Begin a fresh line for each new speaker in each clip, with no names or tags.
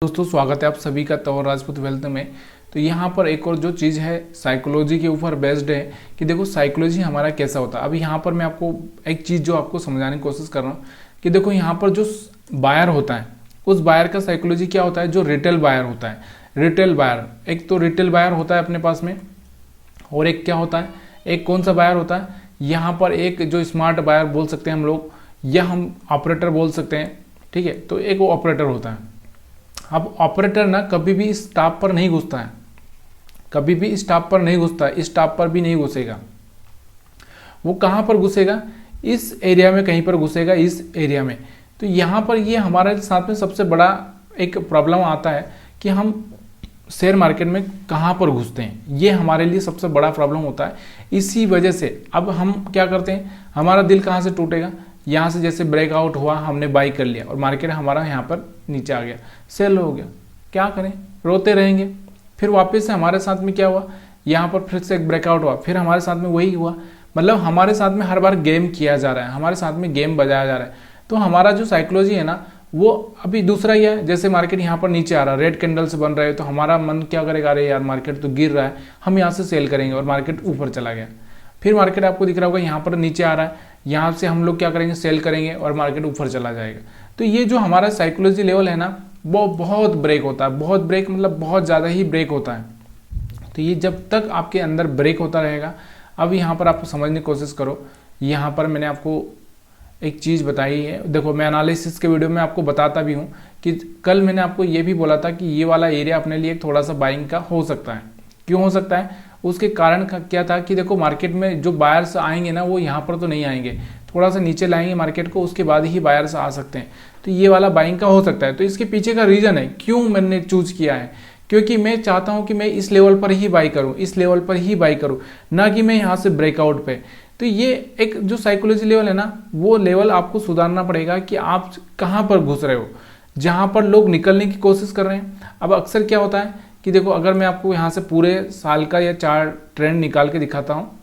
दोस्तों स्वागत है आप सभी का तंवर राजपूत वेल्थ में। तो यहाँ पर एक और जो चीज़ है साइकोलॉजी के ऊपर बेस्ड है कि देखो साइकोलॉजी हमारा कैसा होता है। अभी यहाँ पर मैं आपको एक चीज़ जो आपको समझाने की कोशिश कर रहा हूँ कि देखो यहाँ पर जो बायर होता है उस बायर का साइकोलॉजी क्या होता है। जो रिटेल बायर होता है, रिटेल बायर, एक तो रिटेल बायर होता है अपने पास में, और एक क्या होता है, एक कौन सा बायर होता है यहाँ पर, एक जो स्मार्ट बायर बोल सकते हैं हम लोग, या हम ऑपरेटर बोल सकते हैं। ठीक है, तो एक वो ऑपरेटर होता है। अब ऑपरेटर ना कभी भी स्टाफ पर नहीं घुसता है, कभी भी स्टाफ पर नहीं घुसता है, स्टाफ पर भी नहीं घुसेगा। वो कहाँ पर घुसेगा, इस एरिया में कहीं पर घुसेगा, इस एरिया में। तो यहाँ पर ये हमारे साथ में सबसे बड़ा एक प्रॉब्लम आता है कि हम शेयर मार्केट में कहाँ पर घुसते हैं, ये हमारे लिए सबसे बड़ा प्रॉब्लम होता है। इसी वजह से अब हम क्या करते हैं, हमारा दिल कहाँ से टूटेगा, यहाँ से जैसे ब्रेकआउट हुआ, हमने बाई कर लिया और मार्केट हमारा यहाँ पर नीचे आ गया, सेल हो गया, क्या करें, रोते रहेंगे। फिर वापस से हमारे साथ में क्या हुआ, यहाँ पर फिर से एक ब्रेकआउट हुआ, फिर हमारे साथ में वही हुआ। मतलब हमारे साथ में हर बार गेम किया जा रहा है, हमारे साथ में गेम बजाया जा रहा है। तो हमारा जो साइकोलॉजी है ना वो अभी दूसरा ही है। जैसे मार्केट यहाँ पर नीचे आ रहा है, रेड कैंडल से बन रहा है, तो हमारा मन क्या करेगा, अरे यार मार्केट तो गिर रहा है, हम यहाँ से सेल करेंगे, और मार्केट ऊपर चला गया। फिर मार्केट आपको दिख रहा होगा यहाँ पर नीचे आ रहा है, यहाँ से हम लोग क्या करेंगे, सेल करेंगे और मार्केट ऊपर चला जाएगा। तो ये जो हमारा साइकोलॉजी लेवल है ना वो बहुत ब्रेक होता है, बहुत ब्रेक मतलब बहुत ज़्यादा ही ब्रेक होता है। तो ये जब तक आपके अंदर ब्रेक होता रहेगा, अब यहाँ पर आपको समझने की कोशिश करो। यहाँ पर मैंने आपको एक चीज़ बताई है, देखो मैं एनालिसिस के वीडियो में आपको बताता भी हूँ कि कल मैंने आपको ये भी बोला था कि ये वाला एरिया अपने लिए थोड़ा सा बाइंग का हो सकता है। क्यों हो सकता है, उसके कारण क्या था कि देखो मार्केट में जो बायर्स आएंगे ना वो यहाँ पर तो नहीं आएंगे, थोड़ा सा नीचे लाएंगे मार्केट को, उसके बाद ही बायर्स आ सकते हैं। तो ये वाला बाइंग का हो सकता है। तो इसके पीछे का रीज़न है क्यों मैंने चूज किया है, क्योंकि मैं चाहता हूँ कि मैं इस लेवल पर ही बाई करूँ, इस लेवल पर ही बाई करूँ, ना कि मैं यहाँ से ब्रेकआउट पे। तो ये एक जो साइकोलॉजी लेवल है ना वो लेवल आपको सुधारना पड़ेगा कि आप कहाँ पर घुस रहे हो, जहाँ पर लोग निकलने की कोशिश कर रहे हैं। अब अक्सर क्या होता है कि देखो अगर मैं आपको यहाँ से पूरे साल का या 4 ट्रेंड निकाल के दिखाता हूँ।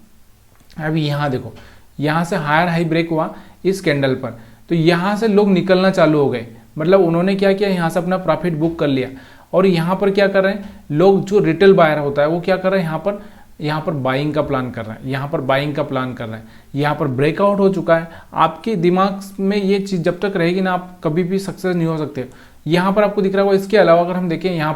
अभी यहाँ देखो, यहाँ से हायर हाई ब्रेक हुआ इस कैंडल पर, तो यहाँ से लोग निकलना चालू हो गए। मतलब उन्होंने क्या किया, यहाँ से अपना प्रॉफिट बुक कर लिया। और यहाँ पर क्या कर रहे हैं लोग, जो रिटेल बायर होता है वो क्या कर रहे हैं, यहाँ पर बाइंग का प्लान कर रहे हैं, यहाँ पर बाइंग का प्लान कर रहे हैं। यहाँ पर ब्रेकआउट हो चुका है। आपके दिमाग में ये चीज़ जब तक रहेगी ना आप कभी भी सक्सेस नहीं हो सकते। यहाँ पर आपको दिख रहा होगा, इसके अलावा अगर हम देखें यहाँ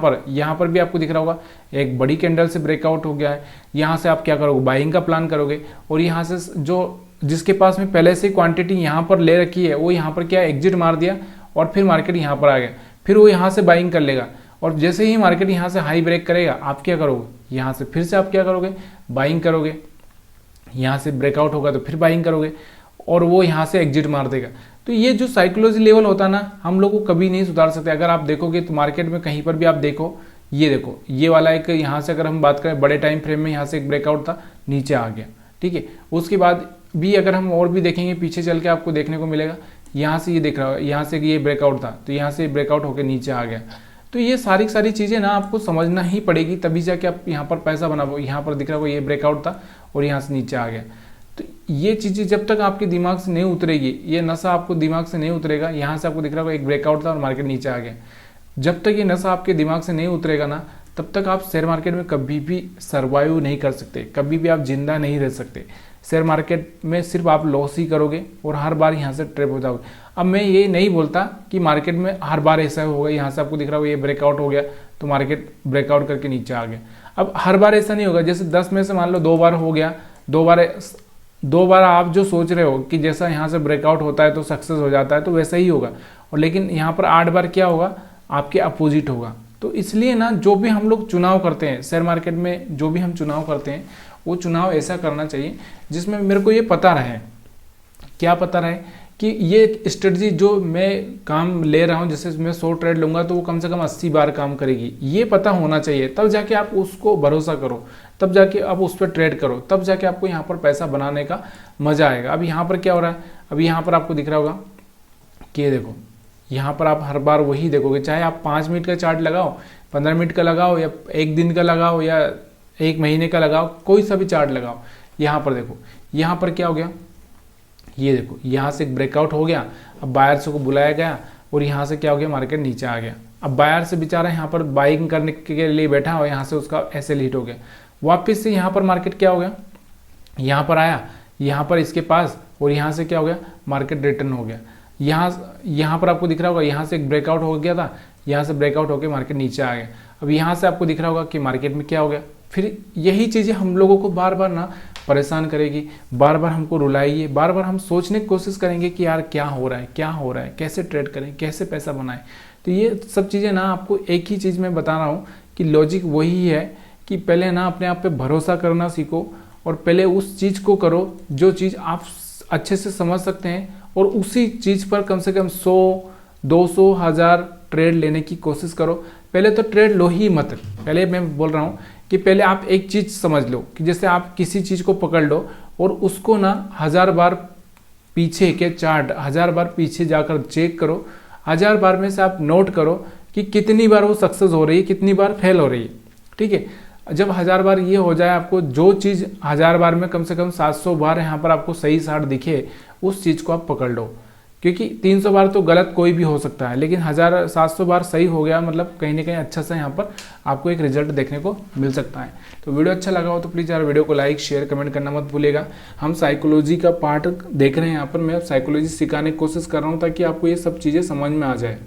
पर भी आपको दिख रहा होगा एक बड़ी कैंडल से ब्रेकआउट हो गया है। यहाँ से आप क्या करोगे, बाइंग का प्लान करोगे, और यहाँ से जो जिसके पास में पहले से क्वांटिटी यहाँ पर ले रखी है वो यहाँ पर क्या एग्जिट मार दिया, और फिर मार्केट यहाँ पर आ गया, फिर वो यहाँ से बाइंग कर लेगा। और जैसे ही मार्केट यहाँ से हाई ब्रेक करेगा आप क्या करोगे, यहाँ से फिर से आप क्या करोगे, बाइंग करोगे। यहाँ से ब्रेकआउट होगा तो फिर बाइंग करोगे, और वो यहाँ से एग्जिट मार देगा। तो ये जो साइकोलॉजी लेवल होता है ना हम लोग को कभी नहीं सुधार सकते। अगर आप देखोगे तो मार्केट में कहीं पर भी आप देखो, ये देखो ये वाला एक, यहाँ से अगर हम बात करें बड़े टाइम फ्रेम में, यहाँ से एक ब्रेकआउट था, नीचे आ गया। ठीक है, उसके बाद भी अगर हम और भी देखेंगे पीछे चल के आपको देखने को मिलेगा, यहाँ से ये देख रहा होगा, यहाँ से ये ब्रेकआउट था तो यहाँ से ब्रेकआउट होकर नीचे आ गया। तो ये सारी चीज़ें ना आपको समझना ही पड़ेगी, तभी जाके आप यहाँ पर पैसा बना पाओ। यहाँ पर दिख रहा होगा ये ब्रेकआउट था और यहाँ से नीचे आ गया। तो ये चीज़ें जब तक आपके दिमाग से नहीं उतरेगी, ये नशा आपको दिमाग से नहीं उतरेगा, यहाँ से आपको दिख रहा होगा एक ब्रेकआउट था और मार्केट नीचे आ गया, जब तक ये नशा आपके दिमाग से नहीं उतरेगा ना तब तक आप शेयर मार्केट में कभी भी सर्वाइव नहीं कर सकते, कभी भी आप जिंदा नहीं रह सकते। शेयर मार्केट में सिर्फ आप लॉस ही करोगे और हर बार यहाँ से ट्रैप हो जाओगे। अब मैं ये नहीं बोलता कि मार्केट में हर बार ऐसा होगा, यहाँ से आपको दिख रहा होगा ये ब्रेकआउट हो गया तो मार्केट ब्रेकआउट करके नीचे आ गया। अब हर बार ऐसा नहीं होगा, जैसे 10 में से मान लो 2 बार हो गया, 2 बार आप जो सोच रहे हो कि जैसा यहाँ से ब्रेकआउट होता है तो सक्सेस हो जाता है, तो वैसा ही होगा। और लेकिन यहाँ पर 8 बार क्या होगा, आपके अपोजिट होगा। तो इसलिए ना जो भी हम लोग चुनाव करते हैं शेयर मार्केट में, जो भी हम चुनाव करते हैं वो चुनाव ऐसा करना चाहिए जिसमें मेरे को ये पता रहे, क्या पता रहे कि ये स्ट्रेटजी जो मैं काम ले रहा हूँ, जैसे मैं 100 ट्रेड लूँगा तो वो कम से कम 80 बार काम करेगी, ये पता होना चाहिए। तब जाके आप उसको भरोसा करो, तब जाके आप उस पर ट्रेड करो, तब जाके आपको यहाँ पर पैसा बनाने का मज़ा आएगा। अब यहाँ पर क्या हो रहा है, अभी यहाँ पर आपको दिख रहा होगा कि ये देखो, यहाँ पर आप हर बार वही देखोगे, चाहे आप 5 मिनट का चार्ट लगाओ, 15 मिनट का लगाओ, या 1 दिन का लगाओ, या 1 महीने का लगाओ, कोई सा भी चार्ट लगाओ। यहाँ पर देखो, यहाँ पर क्या हो गया, ये देखो यहाँ से एक ब्रेकआउट हो गया, अब बायर्स को बुलाया गया और यहाँ से क्या हो गया, मार्केट नीचे आ गया। अब बायर से बेचारा यहाँ पर बाइंग करने के लिए बैठा और यहाँ से उसका एसएल हिट हो गया, वापस से यहाँ पर मार्केट क्या हो गया, यहाँ पर आया, यहाँ पर इसके पास, और यहाँ से क्या हो गया, मार्केट रिटर्न हो गया। यहाँ पर आपको दिख रहा होगा, यहाँ से एक ब्रेकआउट हो गया था, यहाँ से ब्रेकआउट होकर मार्केट नीचे आ गया। अब यहाँ से आपको दिख रहा होगा कि मार्केट में क्या हो गया। फिर यही चीज़ें हम लोगों को बार बार ना परेशान करेगी, बार बार हमको रुलाएगी, बार बार हम सोचने की कोशिश करेंगे कि यार क्या हो रहा है, क्या हो रहा है, कैसे ट्रेड करें, कैसे पैसा बनाएं। तो ये सब चीज़ें ना आपको एक ही चीज़ मैं बता रहा हूँ कि लॉजिक वही है कि पहले ना अपने आप पे भरोसा करना सीखो, और पहले उस चीज़ को करो जो चीज़ आप अच्छे से समझ सकते हैं, और उसी चीज़ पर कम से कम 100, 200, 1000 ट्रेड लेने की कोशिश करो। पहले तो ट्रेड लो ही मत, पहले मैं बोल रहा हूँ कि पहले आप एक चीज़ समझ लो कि जैसे आप किसी चीज़ को पकड़ लो और उसको ना 1000 बार पीछे के चार्ट 1000 बार पीछे जाकर चेक करो, 1000 बार में से आप नोट करो कि कितनी बार वो सक्सेस हो रही है, कितनी बार फेल हो रही है। ठीक है, जब 1000 बार ये हो जाए, आपको जो चीज़ 1000 बार में कम से कम 700 बार यहाँ पर आपको सही साठ दिखे, उस चीज़ को आप पकड़ लो। क्योंकि 300 बार तो गलत कोई भी हो सकता है, लेकिन 700 बार सही हो गया मतलब कहीं ना कहीं अच्छा सा यहाँ पर आपको एक रिजल्ट देखने को मिल सकता है। तो वीडियो अच्छा लगा हो तो प्लीज़ यार वीडियो को लाइक शेयर कमेंट करना मत भूलिएगा। हम साइकोलॉजी का पार्ट देख रहे हैं यहाँ पर, मैं साइकोलॉजी सिखाने की कोशिश कर रहा हूँ ताकि आपको ये सब चीज़ें समझ में आ जाए।